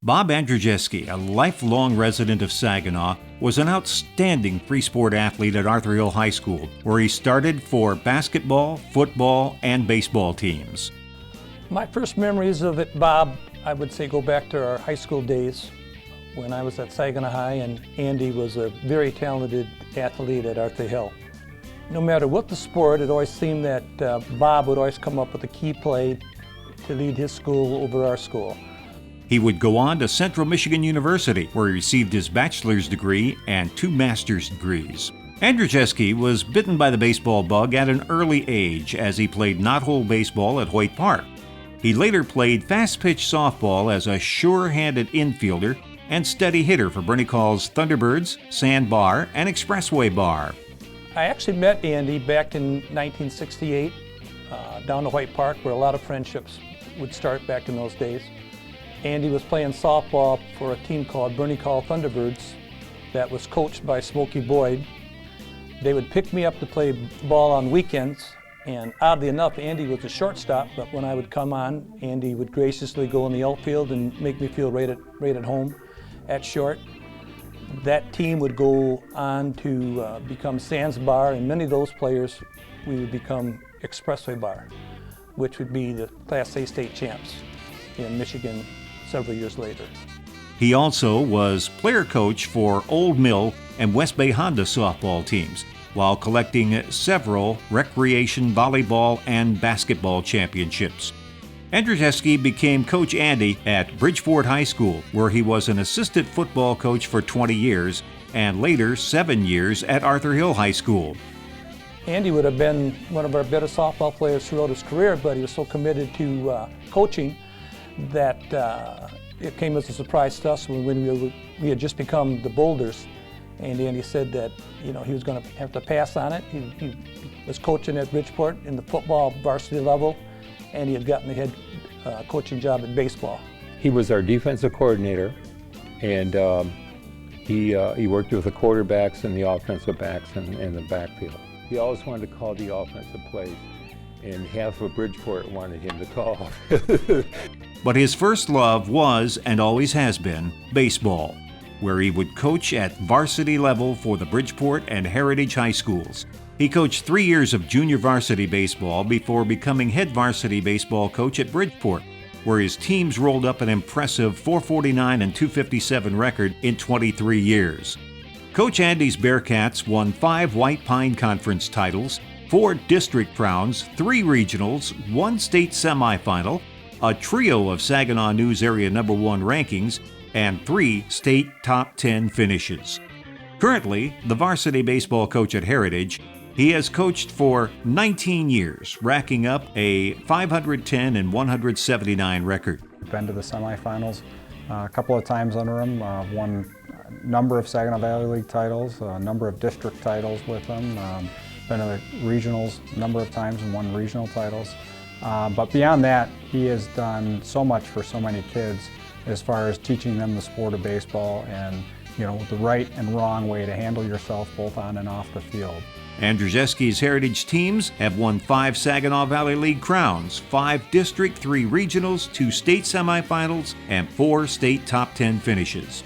Bob Andrzejewski, a lifelong resident of Saginaw, was an outstanding free sport athlete at Arthur Hill High School, where he started for basketball, football, and baseball teams. My first memories of it, Bob, I would say go back to our high school days when I was at Saginaw High, and Andy was a very talented athlete at Arthur Hill. No matter what the sport, it always seemed that Bob would always come up with a key play to lead his school over our school. He would go on to Central Michigan University, where he received his bachelor's degree and 2 master's degrees. Andrzejewski was bitten by the baseball bug at an early age as he played knothole baseball at Hoyt Park. He later played fast-pitch softball as a sure-handed infielder and steady hitter for Bernie Call's Thunderbirds, Sand Bar, and Expressway Bar. I actually met Andy back in 1968 down to Hoyt Park, where a lot of friendships would start back in those days. Andy was playing softball for a team called Bernie Call Thunderbirds that was coached by Smokey Boyd. They would pick me up to play ball on weekends, and oddly enough, Andy was a shortstop, but when I would come on, Andy would graciously go in the outfield and make me feel right at home at short. That team would go on to become Sands Bar, and many of those players we would become Expressway Bar, which would be the Class A state champs in Michigan several years later. He also was player coach for Old Mill and West Bay Honda softball teams, while collecting several recreation volleyball and basketball championships. Andrzejewski became Coach Andy at Bridgeport High School, where he was an assistant football coach for 20 years, and later 7 years at Arthur Hill High School. Andy would have been one of our better softball players throughout his career, but he was so committed to coaching that it came as a surprise to us when we had just become the Boulders. And Andy said that he was going to have to pass on it. He was coaching at Bridgeport in the football varsity level, and he had gotten the head coaching job at baseball. He was our defensive coordinator, and he worked with the quarterbacks and the offensive backs in the backfield. He always wanted to call the offensive plays, and half of Bridgeport wanted him to call. But his first love was, and always has been, baseball, where he would coach at varsity level for the Bridgeport and Heritage High Schools. He coached 3 years of junior varsity baseball before becoming head varsity baseball coach at Bridgeport, where his teams rolled up an impressive 449 and 257 record in 23 years. Coach Andy's Bearcats won 5 White Pine Conference titles, 4 district crowns, 3 regionals, 1 state semifinal, a trio of Saginaw News Area #1 rankings, and 3 state top 10 finishes. Currently, the varsity baseball coach at Heritage, he has coached for 19 years, racking up a 510 and 179 record. Been to the semifinals a couple of times under him, won a number of Saginaw Valley League titles, a number of district titles with him, been to the regionals a number of times and won regional titles. But beyond that, he has done so much for so many kids as far as teaching them the sport of baseball and the right and wrong way to handle yourself both on and off the field. Andrzejewski's Heritage teams have won 5 Saginaw Valley League crowns, 5 district, 3 regionals, 2 state semifinals, and 4 state top 10 finishes.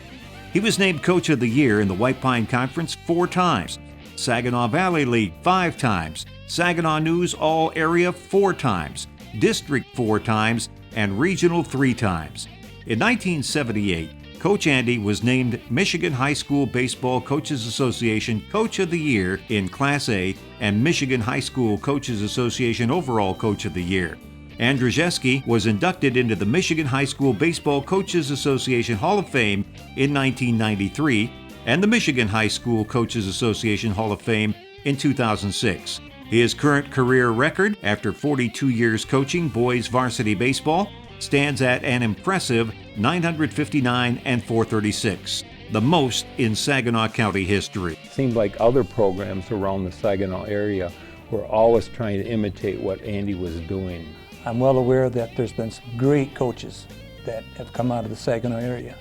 He was named Coach of the Year in the White Pine Conference 4 times, Saginaw Valley League 5 times, Saginaw News All Area 4 times, District 4 times, and Regional 3 times. In 1978, Coach Andy was named Michigan High School Baseball Coaches Association Coach of the Year in Class A and Michigan High School Coaches Association Overall Coach of the Year. Andrzejewski was inducted into the Michigan High School Baseball Coaches Association Hall of Fame in 1993 and the Michigan High School Coaches Association Hall of Fame in 2006. His current career record, after 42 years coaching boys varsity baseball, stands at an impressive 959 and 436, the most in Saginaw County history. It seemed like other programs around the Saginaw area were always trying to imitate what Andy was doing. I'm well aware that there's been some great coaches that have come out of the Saginaw area.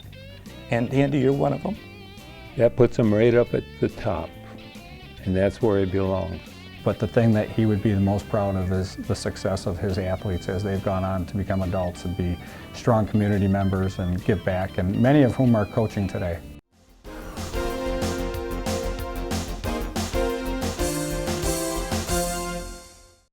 And Andy, you're one of them. That puts him right up at the top, and that's where he belongs. But the thing that he would be the most proud of is the success of his athletes as they've gone on to become adults and be strong community members and give back, and many of whom are coaching today.